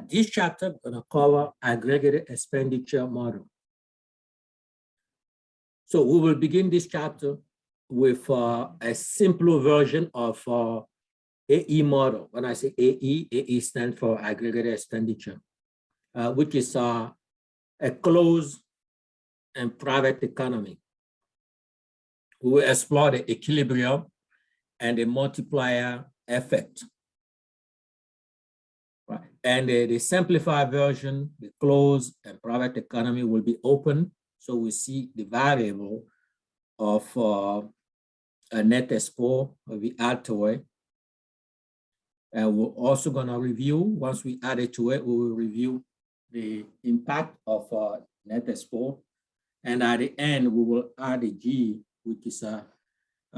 This chapter is going to cover aggregated expenditure model. So we will begin this chapter with a simpler version of AE model. When I say AE stands for aggregated expenditure, which is a closed and private economy. We will explore the equilibrium and the multiplier effect. Right. And the simplified version, the closed and private economy, will be open. So we see the variable of a net export will be added to it. And we're also going to review, once we add it to it, we will review the impact of net export. And at the end, we will add a G, which is a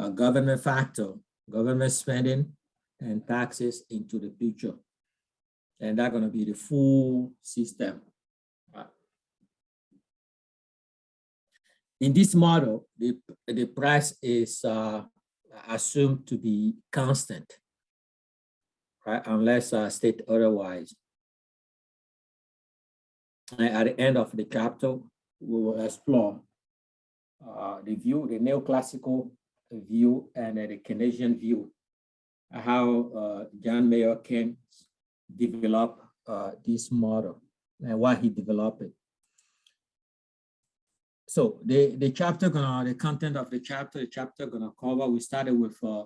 government factor, government spending and taxes into the picture. And that's going to be the full system. In this model, the price is assumed to be constant, right? Unless stated otherwise. And at the end of the chapter, we will explore the view, the neoclassical view and the Keynesian view, how John Maynard Keynes developed this model and why he developed it. So the chapter the content of the chapter gonna cover, we started with a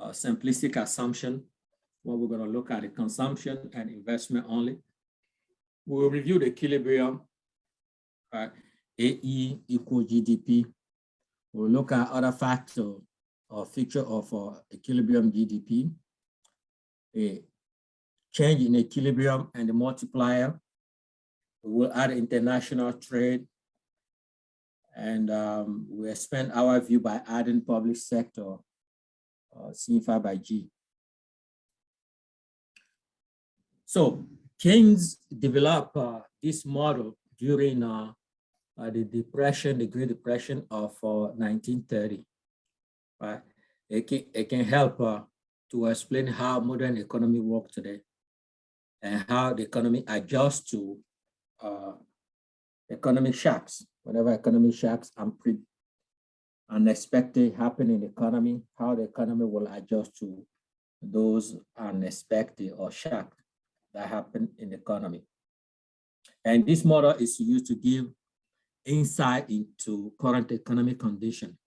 simplistic assumption, where we're gonna look at the consumption and investment only. We'll review the equilibrium, AE equal GDP. We'll look at other factors or feature of equilibrium GDP, a change in equilibrium and the multiplier. We will add international trade, and we expand our view by adding public sector, signified by G. So Keynes developed this model during the depression, the Great Depression of 1930. Right? It can help to explain how modern economy works today and how the economy adjusts to economic shocks. Whenever economic shocks unexpected happen in the economy, how the economy will adjust to those unexpected or shocks that happen in the economy. And this model is used to give insight into current economic condition.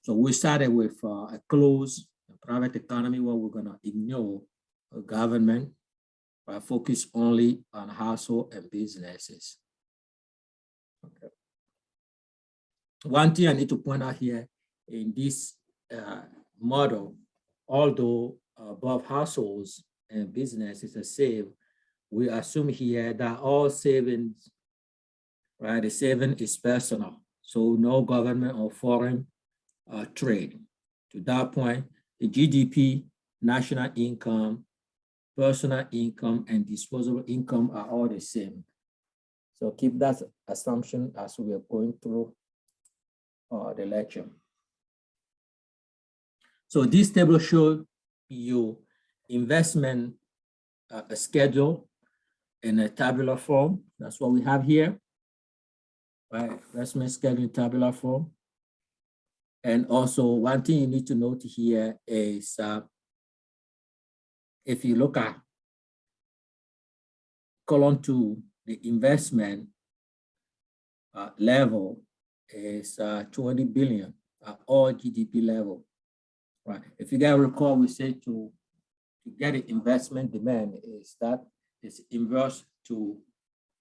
So we started with a closed private economy where we're going to ignore government, but focus only on household and businesses. Okay. One thing I need to point out here in this model, although above households and businesses are saved, we assume here that all savings, right, the saving is personal. So no government or foreign trade. To that point, the GDP, national income, personal income, and disposable income are all the same. So keep that assumption as we are going through the lecture. So this table shows you investment schedule in a tabular form. That's what we have here, right? Investment schedule in tabular form. And also one thing you need to note here is if you look at column 2, the investment level is 20 billion at all GDP level, right? If you guys recall, we said to get an investment demand is that is inverse to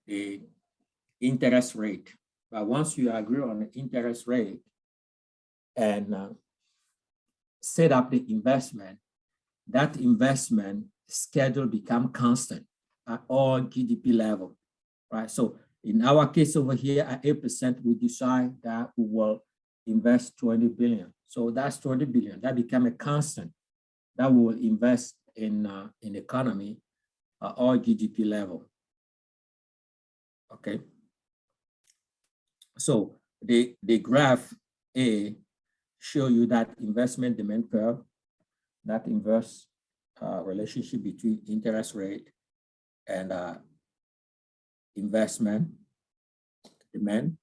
the interest rate. But once you agree on the interest rate and set up the investment, that investment schedule become constant at all GDP level, right? So in our case over here at 8%, we decide that we will invest 20 billion. So that's 20 billion, that become a constant that we will invest in economy at all GDP level, okay? So the graph A show you that investment demand curve, that inverse relationship between interest rate and investment demand,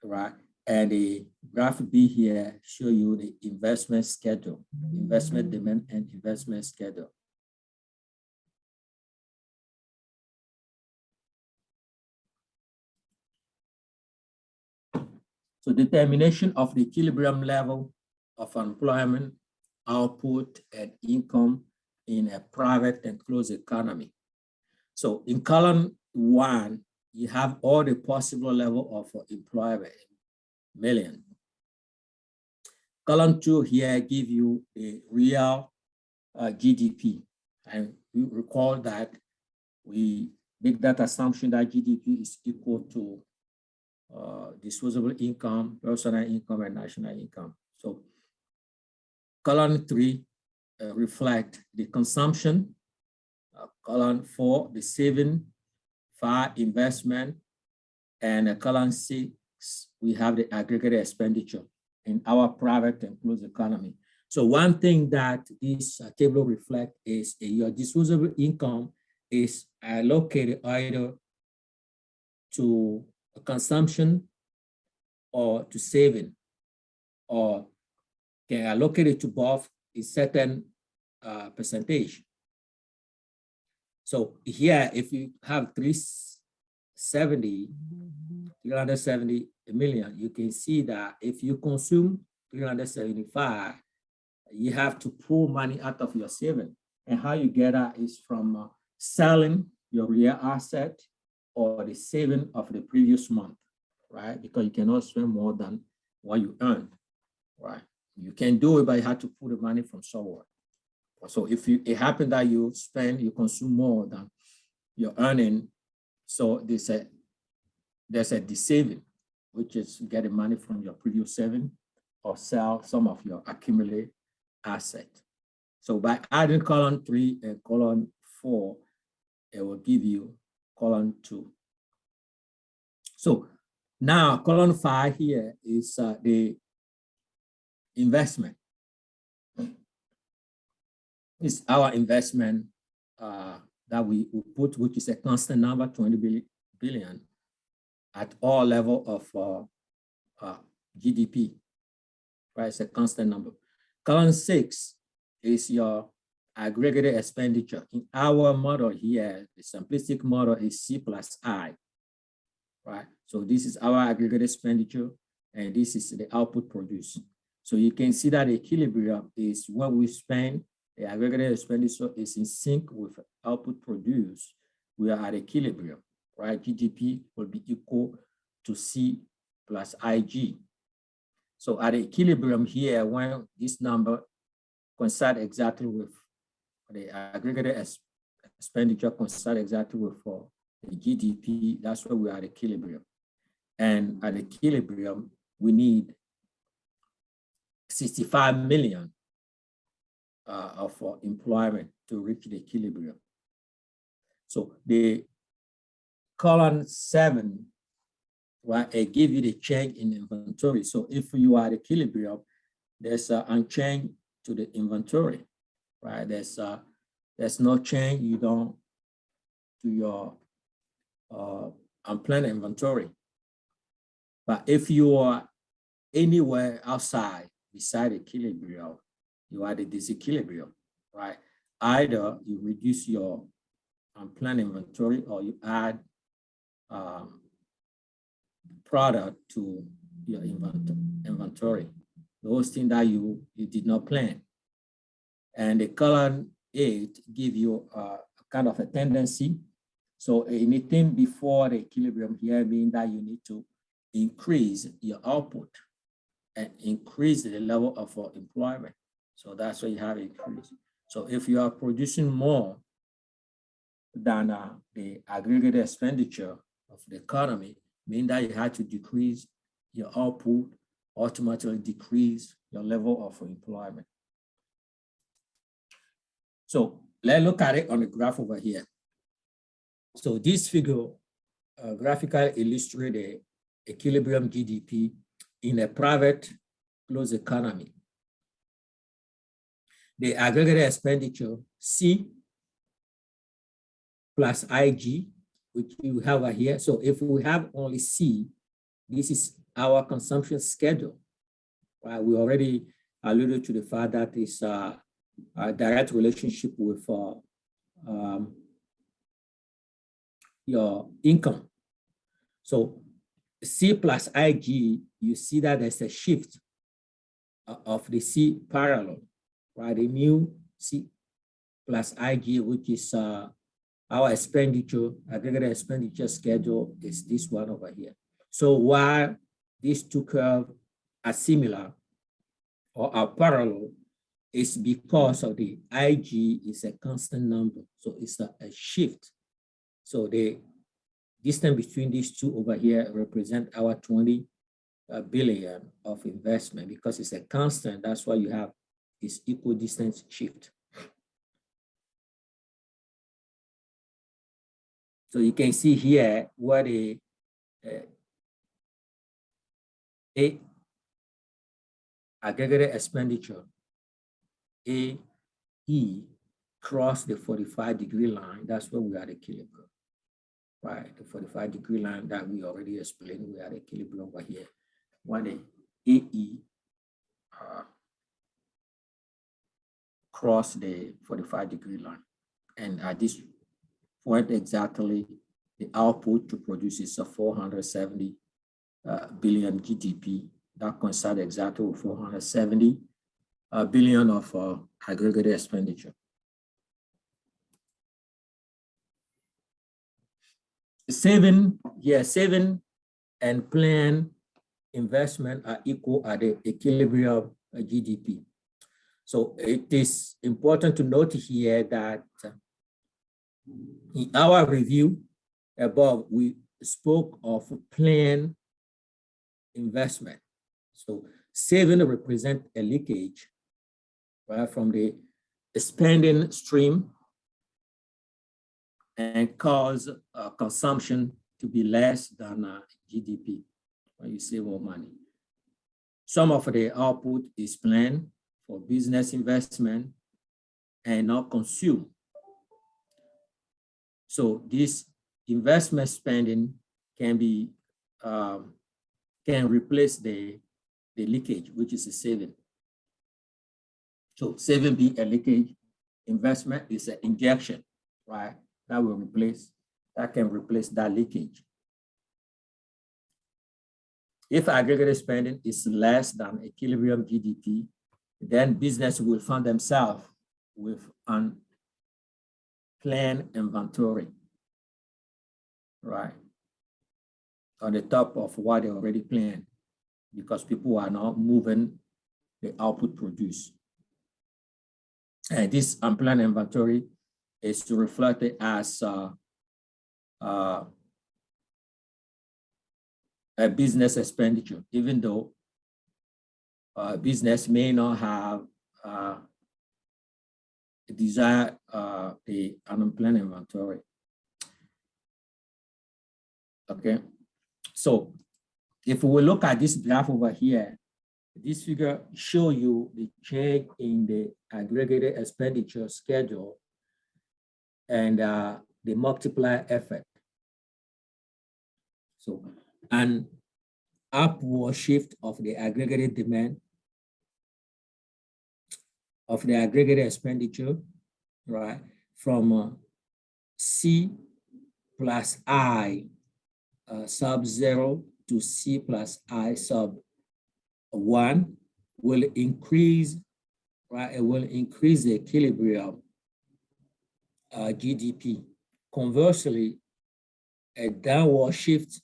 right? And the graph B here show you the investment schedule, investment demand and investment schedule. So determination of the equilibrium level of employment, output, and income in a private and closed economy. So in column 1, you have all the possible level of employment, million. Column 2 here give you a real GDP. And you recall that we make that assumption that GDP is equal to disposable income, personal income, and national income. So column 3 reflect the consumption. Column 4, the saving, 5, investment, and column 6, we have the aggregate expenditure in our private and closed economy. So one thing that this table reflects is your disposable income is allocated either to consumption or to saving, or can allocate it to both a certain percentage. So here, if you have 370 million, you can see that if you consume 375, you have to pull money out of your saving. And how you get that is from selling your real asset or the saving of the previous month, right? Because you cannot spend more than what you earn, right? You can do it, but you have to pull the money from somewhere. So if it happens that you consume more than you're earning, so there's a de-saving, which is getting money from your previous saving or sell some of your accumulated asset. So by adding column 3 and column 4, it will give you column 2. So now column 5 here is the investment. It's our investment that we put, which is a constant number, 20 billion at all level of GDP, right? It's a constant number. Column 6 is your aggregate expenditure. In our model here, the simplistic model is C plus I, right? So this is our aggregate expenditure, and this is the output produced. So you can see that the equilibrium is what we spend. The aggregate expenditure is in sync with output produced. We are at equilibrium, right? GDP will be equal to C plus IG. So at equilibrium here, when this number coincides exactly with the aggregate expenditure coincides exactly with the GDP, that's where we are at equilibrium. And at equilibrium, we need 65 million of employment to reach the equilibrium. So the column 7, right, it gives you the change in inventory. So if you are at equilibrium, there's an change to the inventory, right? There's no change you don't to your unplanned inventory. But if you are anywhere outside beside equilibrium, you are the disequilibrium, right? Either you reduce your unplanned inventory or you add product to your inventory, those things that you did not plan. And the column 8 give you a kind of a tendency. So anything before the equilibrium here means that you need to increase your output and increase the level of employment. So that's why you have increase. So if you are producing more than the aggregate expenditure of the economy, mean that you had to decrease your output, ultimately decrease your level of employment. So let's look at it on the graph over here. So this figure graphically illustrates the equilibrium GDP in a private closed economy. The aggregate expenditure, C, plus IG, which you have here. So if we have only C, this is our consumption schedule, right? We already alluded to the fact that it's a direct relationship with your income. So C plus IG, you see that there's a shift of the C parallel, right? The new C plus IG, which is our expenditure, aggregate expenditure schedule, is this one over here. So while these two curves are similar or are parallel, it's because of the IG is a constant number. So it's a shift. So the distance between these two over here represent our 20 billion of investment because it's a constant. That's why you have this equal distance shift. So you can see here where the aggregate expenditure, AE, cross the 45-degree line. That's where we are at equilibrium, right? The 45-degree line that we already explained, we are at equilibrium over here. When the AE cross the 45-degree line. And at this point exactly, the output to produce is a 470 billion GDP. That coincides exactly with 470 billion of aggregate expenditure. Saving and planned investment are equal at the equilibrium GDP. So it is important to note here that in our review above, we spoke of planned investment. So saving represents a leakage, right, from the spending stream and cause consumption to be less than GDP when you save more money. Some of the output is planned for business investment and not consumed. So this investment spending can be can replace the leakage, which is a saving. So saving be a leakage, investment is an injection, right? That can replace that leakage. If aggregate spending is less than equilibrium GDP, then business will find themselves with an planned inventory, right, on the top of what they already planned, because people are now moving the output produced. And this unplanned inventory is reflected as a business expenditure, even though business may not have desire the unplanned inventory. Okay, so if we look at this graph over here, this figure show you the change in the aggregated expenditure schedule and the multiplier effect. So an upward shift of the aggregated demand of the aggregated expenditure, right, from C plus I sub 0 to C plus I sub 1 will increase, right? It will increase the equilibrium GDP. Conversely, a downward shift,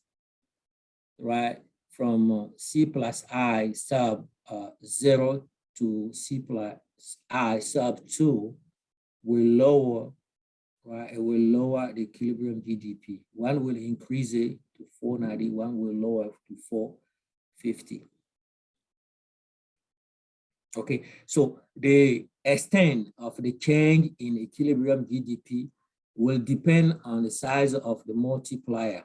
right, from C plus I sub 0 to C plus I sub 2 will lower, right? It will lower the equilibrium GDP. One will increase it to 490, one will lower it to 450. Okay, so the extent of the change in equilibrium GDP will depend on the size of the multiplier,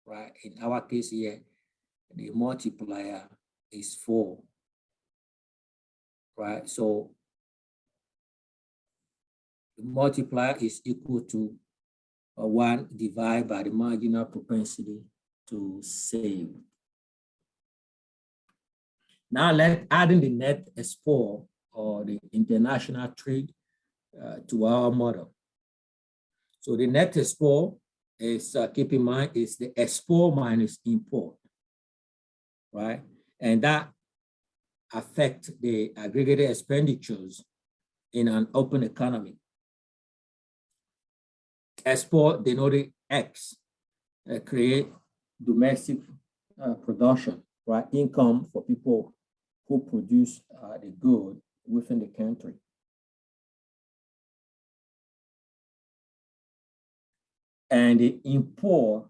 right? In our case here, the multiplier is 4, right? So the multiplier is equal to 1 divided by the marginal propensity to save. Now let's add in the net export or the international trade to our model. So the net export is, keep in mind, is the export minus import, right? And that affects the aggregated expenditures in an open economy. Export denoted X, create domestic production, right? Income for people who produce the good within the country. And the import,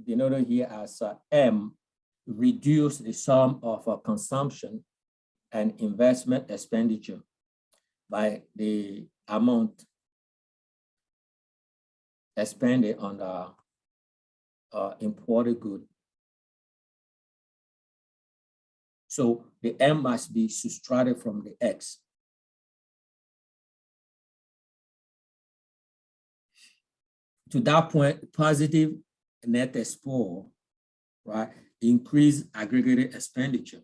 denoted here as M, reduce the sum of consumption and investment expenditure by the amount expended on the imported good. So the M must be subtracted from the X. To that point, positive net export, right, increase aggregated expenditure,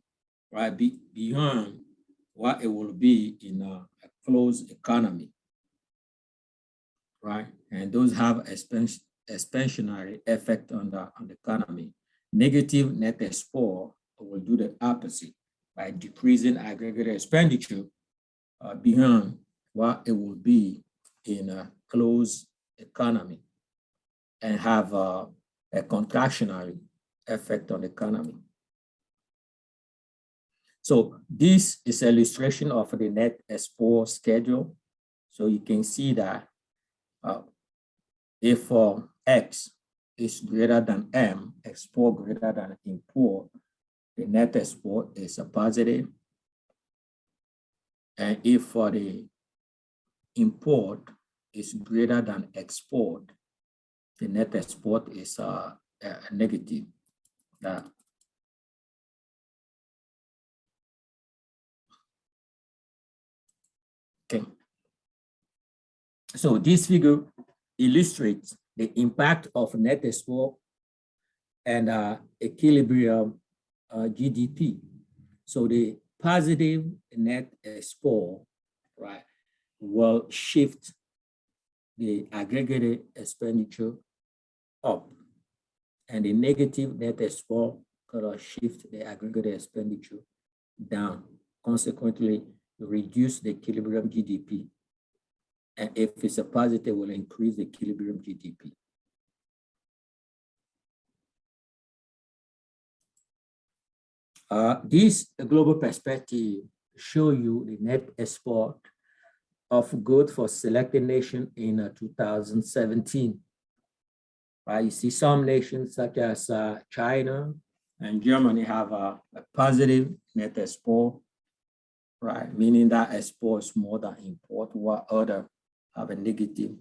right, beyond what it will be in a closed economy, right? And those have expansionary effect on the economy. Negative net export will do the opposite by decreasing aggregate expenditure beyond what it will be in a closed economy and have a contractionary effect on the economy. So this is an illustration of the net export schedule. So you can see that if X is greater than M, export greater than import, the net export is a positive. And if for the import is greater than export, the net export is a negative. Okay. So this figure illustrates the impact of net export and equilibrium GDP. So the positive net export, right, will shift the aggregated expenditure up, and the negative net export could shift the aggregate expenditure down. Consequently, reduce the equilibrium GDP. And if it's a positive, will increase the equilibrium GDP. This global perspective show you the net export of goods for selected nation in 2017. You see some nations such as China and Germany have a positive net export, right? Meaning that export is more than import, while others have a negative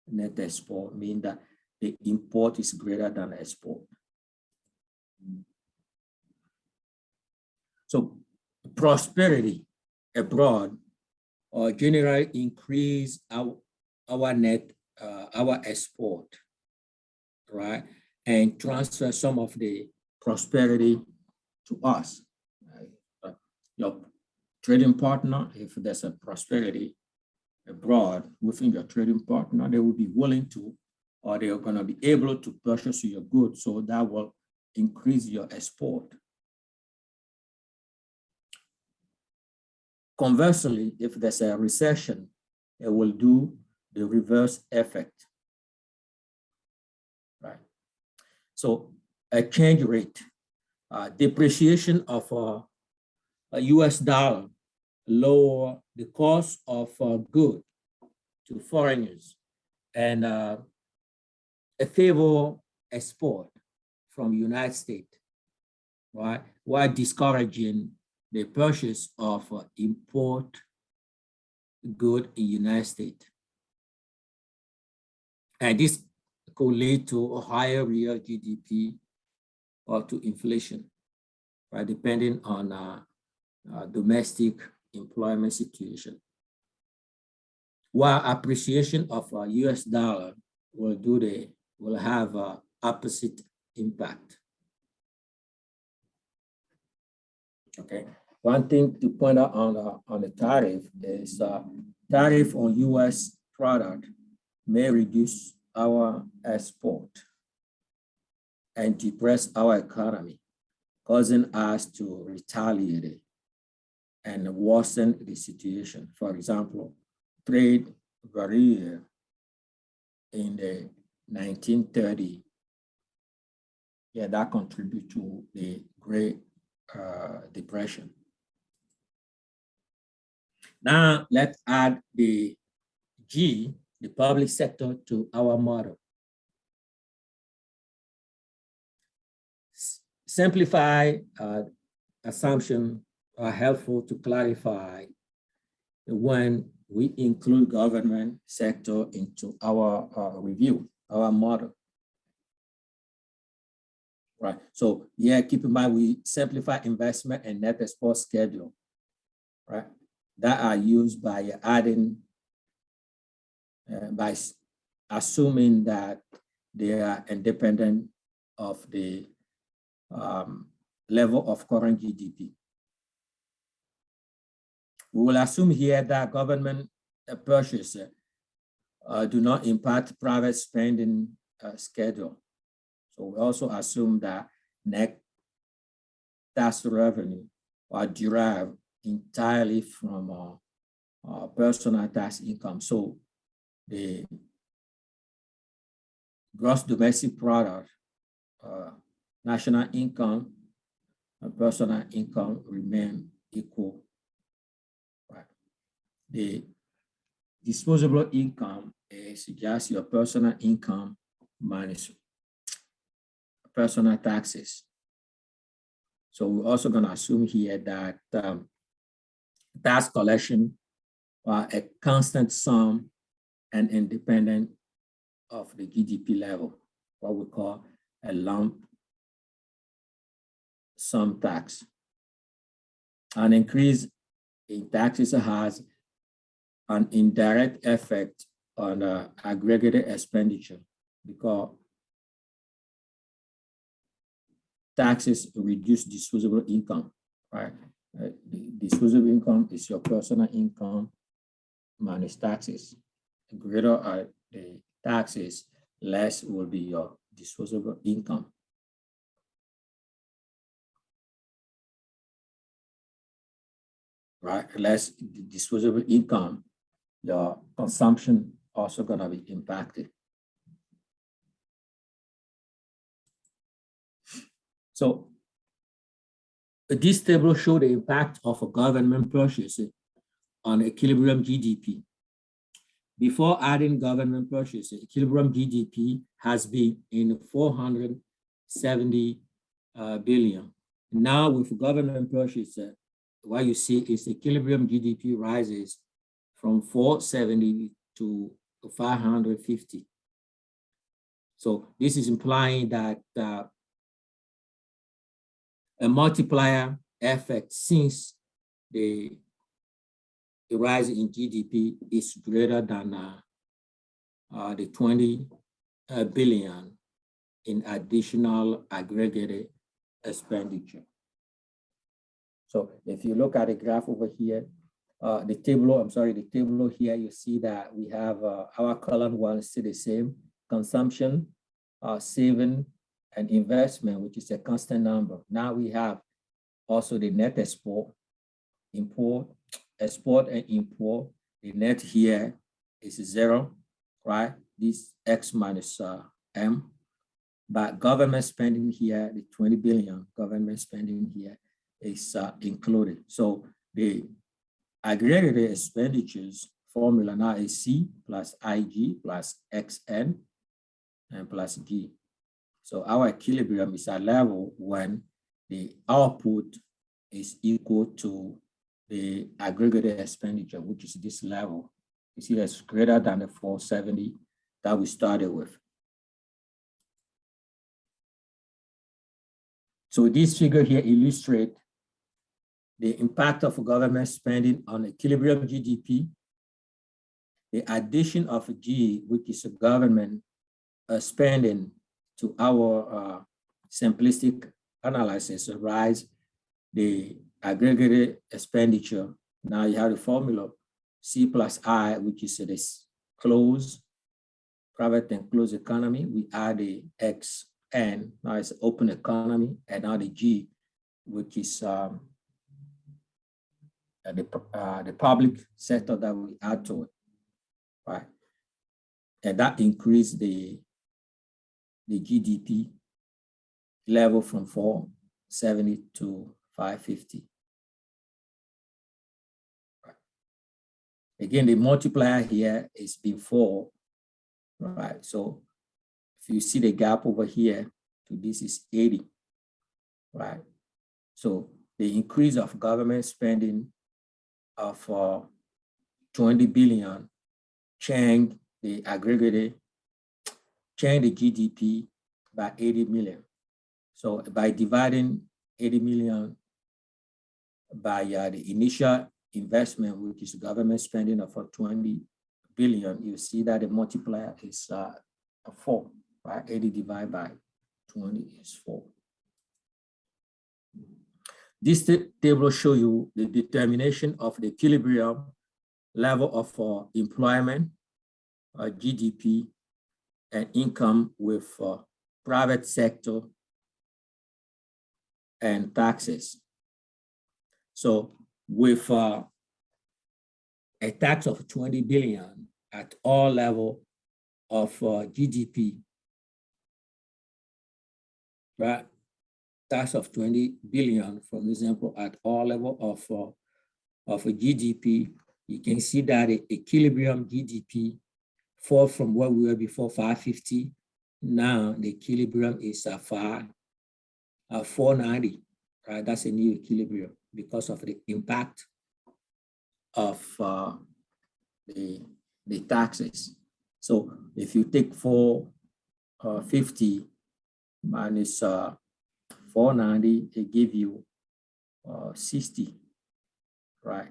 net export, meaning that the import is greater than export. So prosperity abroad generally increase our net, our export, right? And transfer some of the prosperity to us. Your trading partner, if there's a prosperity abroad within your trading partner, they will be willing to, or they are going to be able to purchase your goods. So that will increase your export. Conversely, if there's a recession, it will do the reverse effect, right? So exchange rate, depreciation of a US dollar lower the cost of good to foreigners and a favor export from United States, right? While discouraging the purchase of import good in United States. And this could lead to a higher real GDP or to inflation, right? Depending on domestic employment situation. While appreciation of US dollar will have a opposite impact. Okay. One thing to point out on the tariff is tariff on U.S. product may reduce our export and depress our economy, causing us to retaliate and worsen the situation. For example, trade barrier in the 1930s, that contributed to the Great Depression. Now let's add the G, the public sector, to our model. Simplify assumptions are helpful to clarify when we include government sector into our review, our model. Right. So yeah, keep in mind we simplify investment and net export schedule, right? That are used by adding, by assuming that they are independent of the level of current GDP. We will assume here that government purchases do not impact private spending schedule. So we also assume that net tax revenue are derived entirely from personal tax income. So the gross domestic product, national income, and personal income remain equal. Right. The disposable income is just your personal income minus personal taxes. So we're also going to assume here that tax collection are a constant sum and independent of the GDP level, what we call a lump sum tax. An increase in taxes has an indirect effect on aggregated expenditure because taxes reduce disposable income, right? The disposable income is your personal income minus taxes. The greater are the taxes, less will be your disposable income. Right, less disposable income, your consumption also gonna be impacted. So this table shows the impact of a government purchase on equilibrium GDP. Before adding government purchase, equilibrium GDP has been in 470 billion. Now with government purchase, what you see is equilibrium GDP rises from 470 to 550. So this is implying that a multiplier effect since the rise in GDP is greater than the 20 billion in additional aggregated expenditure. So if you look at the graph over here, the table here, you see that we have our column one is still the same, consumption, saving, and investment, which is a constant number. Now we have also the net export, import, export and import. The net here is 0, right? This X minus M. But government spending here, the 20 billion government spending here is included. So the aggregated expenditures formula now is C plus IG plus XN and plus G. So our equilibrium is a level when the output is equal to the aggregated expenditure, which is this level. You see that's greater than the 470 that we started with. So this figure here illustrates the impact of government spending on equilibrium GDP, the addition of G, which is a government spending to our simplistic analysis, rise the aggregate expenditure. Now you have the formula C plus I, which is this closed, private and closed economy. We add the X N, now it's open economy, and now the G, which is the public sector that we add to it, right? And that increased the GDP level from 470 to 550. Right. Again, the multiplier here is before, right? So if you see the gap over here to this is 80, right? So the increase of government spending of 20 billion change the aggregate, change the GDP by 80 million. So by dividing 80 million by the initial investment, which is government spending of 20 billion, you see that the multiplier is 4, right? 80 divided by 20 is 4. This table shows you the determination of the equilibrium level of employment, GDP, and income with private sector and taxes. So with a tax of 20 billion at all level of GDP, right? Tax of 20 billion, for example, at all level of a GDP, you can see that the equilibrium GDP fall from where we were before 550. Now the equilibrium is 490, right? That's a new equilibrium because of the impact of the taxes. So if you take 450 minus 490, it gives you 60, right?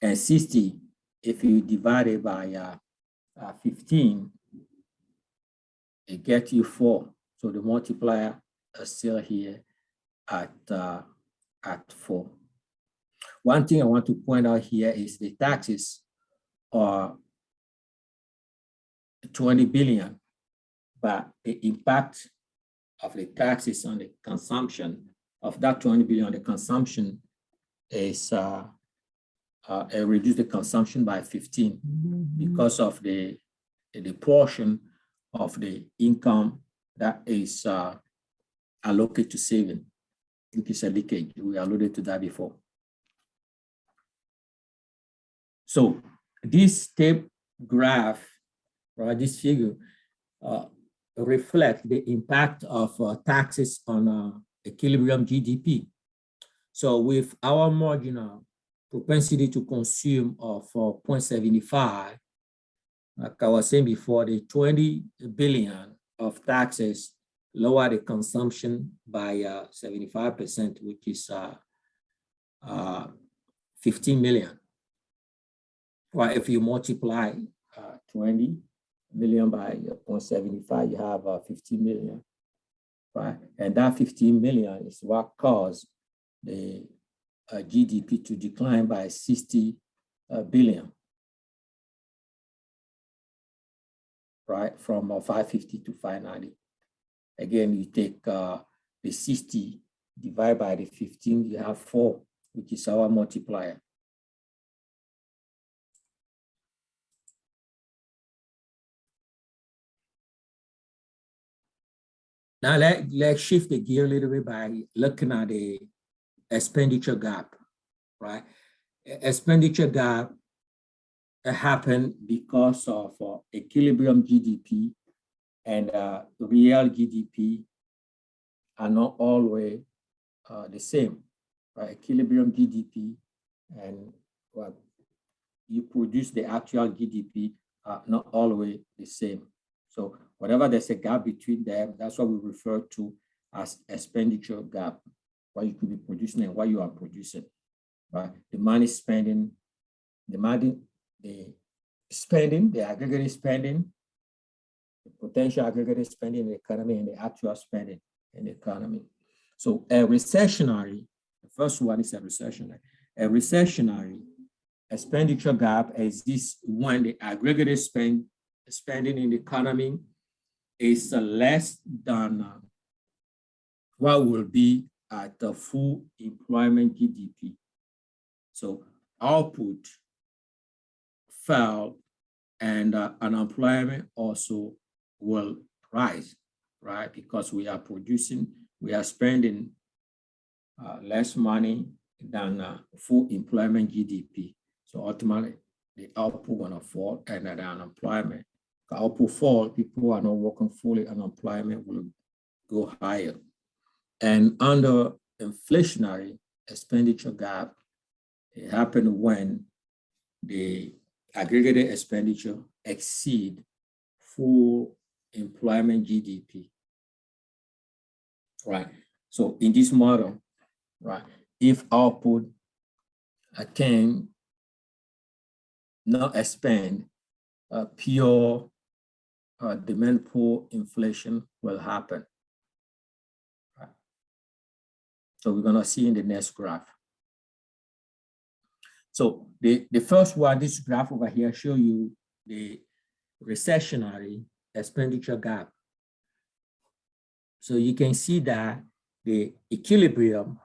And 60, if you divide it by 15, it gets you 4. So the multiplier is still here at 4. One thing I want to point out here is the taxes are 20 billion, but the impact of the taxes on the consumption of that 20 billion, the consumption is reduce the consumption by 15 because of the portion of the income that is allocated to saving, which is a leakage. We alluded to that before. So this tape graph, right, this figure reflect the impact of taxes on equilibrium GDP. So with our marginal propensity to consume of 0.75, like I was saying before, the 20 billion of taxes lower the consumption by 75%, which is 15 million. Well, if you multiply 20 million by 0.75, you have 15 million, right? And that 15 million is what caused the GDP to decline by 60 billion, right? From 550 to 590. Again, you take the 60 divided by the 15, you have 4, which is our multiplier. Now let's shift the gear a little bit by looking at the expenditure gap, right? Expenditure gap happened because of equilibrium GDP and real GDP are not always the same, right? Equilibrium GDP and what you produce the actual GDP are not always the same. So whenever there's a gap between them, that's what we refer to as expenditure gap, what you could be producing and what you are producing, right? The money spending, the spending, the aggregate spending, the potential aggregate spending in the economy, and the actual spending in the economy. So a recessionary, the first one is a recessionary. A recessionary expenditure gap exists when the aggregate spending in the economy is less than what will be at the full employment GDP. So output fell and unemployment also will rise, right? Because we are spending less money than full employment GDP. So ultimately, the output gonna fall and the unemployment. The output fall, people are not working fully, unemployment will go higher. And under inflationary expenditure gap, it happened when the aggregated expenditure exceed full employment GDP, right? So in this model, right, if output can not expand, pure demand pull inflation will happen. Right? So we're gonna see in the next graph. So the first one, this graph over here show you the recessionary expenditure gap. So you can see that the equilibrium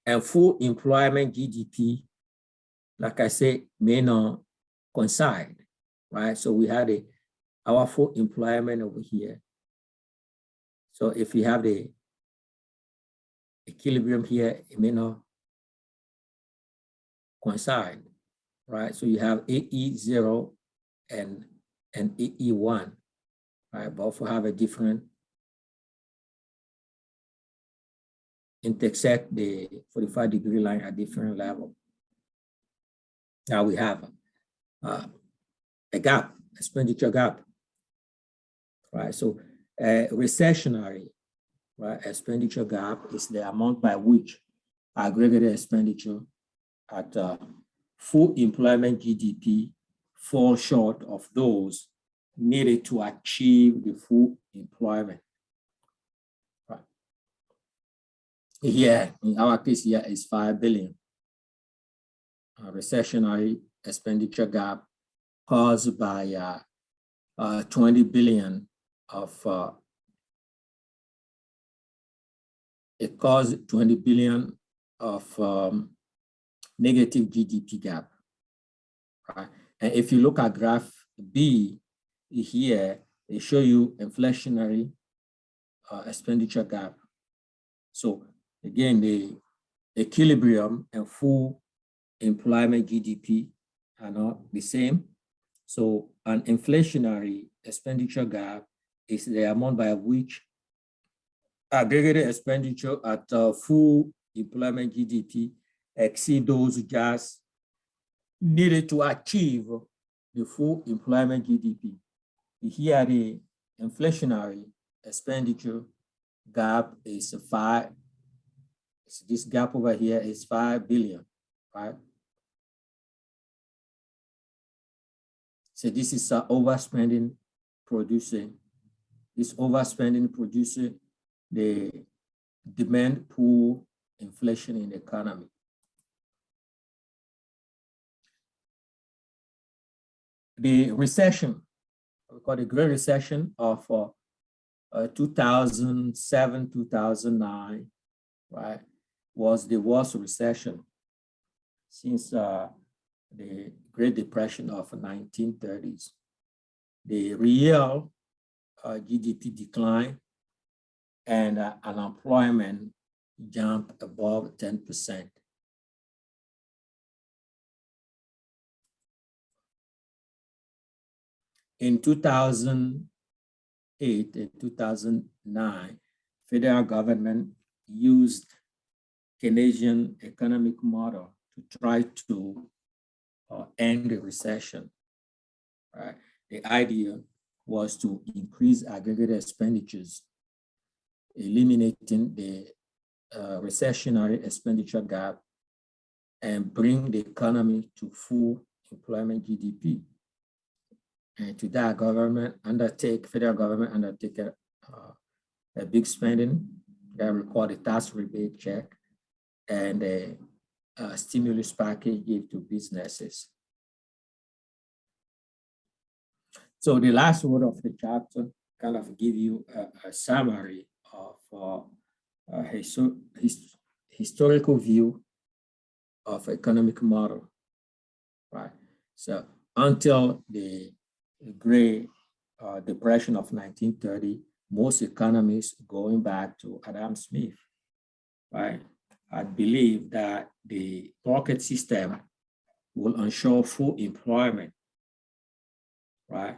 and full employment GDP, like I said, may not coincide, right? So we had our full employment over here. So if you have the equilibrium here, it may not coincide, right? So you have AE0 and AE1, right? Both will have a different intersect the 45-degree line at different level. Now we have a gap, expenditure gap, right? So a recessionary, right, expenditure gap is the amount by which aggregate expenditure at full employment GDP fall short of those needed to achieve the full employment. Right. Here, in our case here is 5 billion. A recessionary expenditure gap caused by 20 billion of it caused 20 billion of negative GDP gap. Right? And if you look at graph B here, they show you inflationary expenditure gap. So again, the equilibrium and full employment GDP are not the same. So an inflationary expenditure gap is the amount by which aggregated expenditure at full employment GDP exceed those just needed to achieve the full employment GDP. Here, the inflationary expenditure gap is 5. This gap over here is 5 billion, right? So this is overspending producing. This overspending producing the demand pull inflation in the economy. The recession, we call the Great Recession of 2007, 2009, right, was the worst recession since the Great Depression of the 1930s. The real GDP decline and unemployment jumped above 10%. In 2008 and 2009, federal government used Canadian economic model to try to end the recession. Right? The idea was to increase aggregate expenditures, eliminating the recessionary expenditure gap and bring the economy to full employment GDP. And to that, federal government undertake a big spending that we call the tax rebate check and a stimulus package give to businesses. So the last word of the chapter kind of give you a summary of historical view of economic model, right? So until the Great Depression of 1930, most economists, going back to Adam Smith, right, I believe that the market system will ensure full employment, right?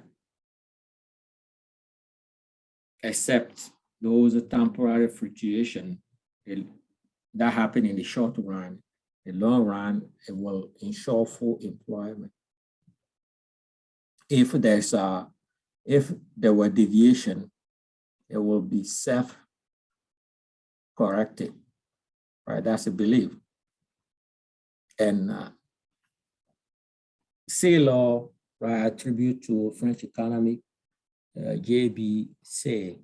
Except those temporary fluctuations that happen in the short run. In the long run, it will ensure full employment. If there were deviation, it will be self-correcting, right? That's a belief. And Saylor, right, attribute to French economic J.B. Say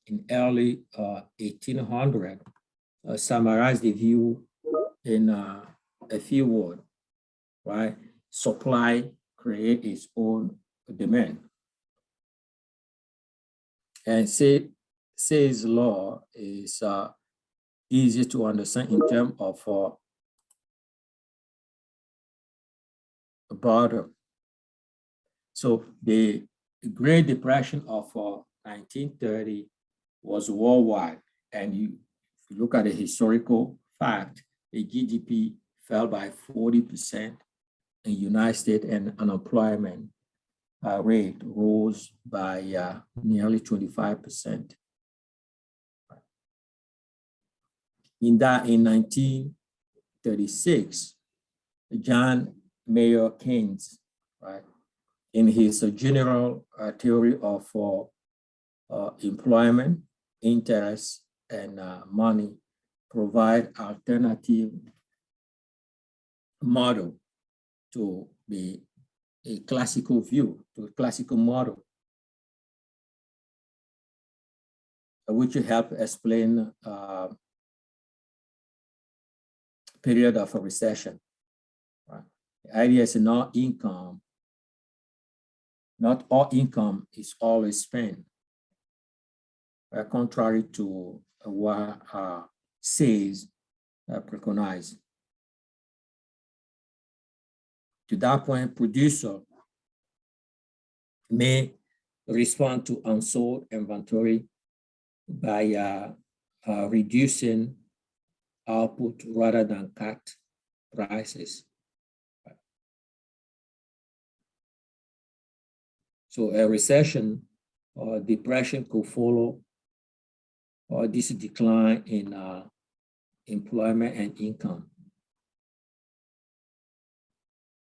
in early 1800, summarized the view in a few words, right? Supply create its own demand. And Say's law is easy to understand in terms of border. So the Great Depression of 1930 was worldwide, and if you look at the historical fact, the GDP fell by 40% in the United States, and unemployment rate rose by nearly 25%. In 1936, John Maynard Keynes, right, in his general theory of employment, interest, and money, provide alternative model to a classical view, to a classical model, which will help explain period of a recession. Right? The idea is not all income is always spent, contrary to what Say's preconize. To that point, producer may respond to unsold inventory by reducing output rather than cut prices. So a recession or depression could follow this decline in employment and income.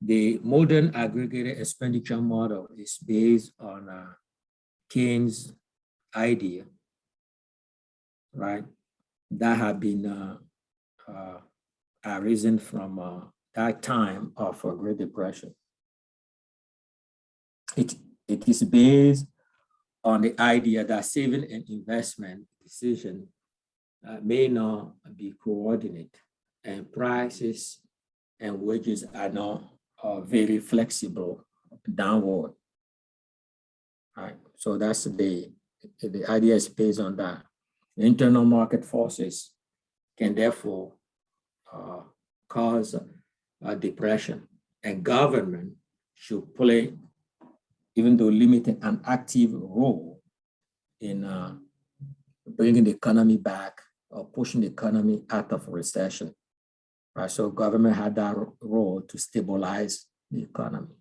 The modern aggregated expenditure model is based on Keynes' idea, right? That had been arisen from that time of a Great Depression. It is based on the idea that saving and investment decision may not be coordinated, and prices and wages are not very flexible downward. All right, so that's the idea is based on that. Internal market forces can therefore cause a depression, and government should play, even though limited, an active role in bringing the economy back or pushing the economy out of recession. Right, so government had that role to stabilize the economy.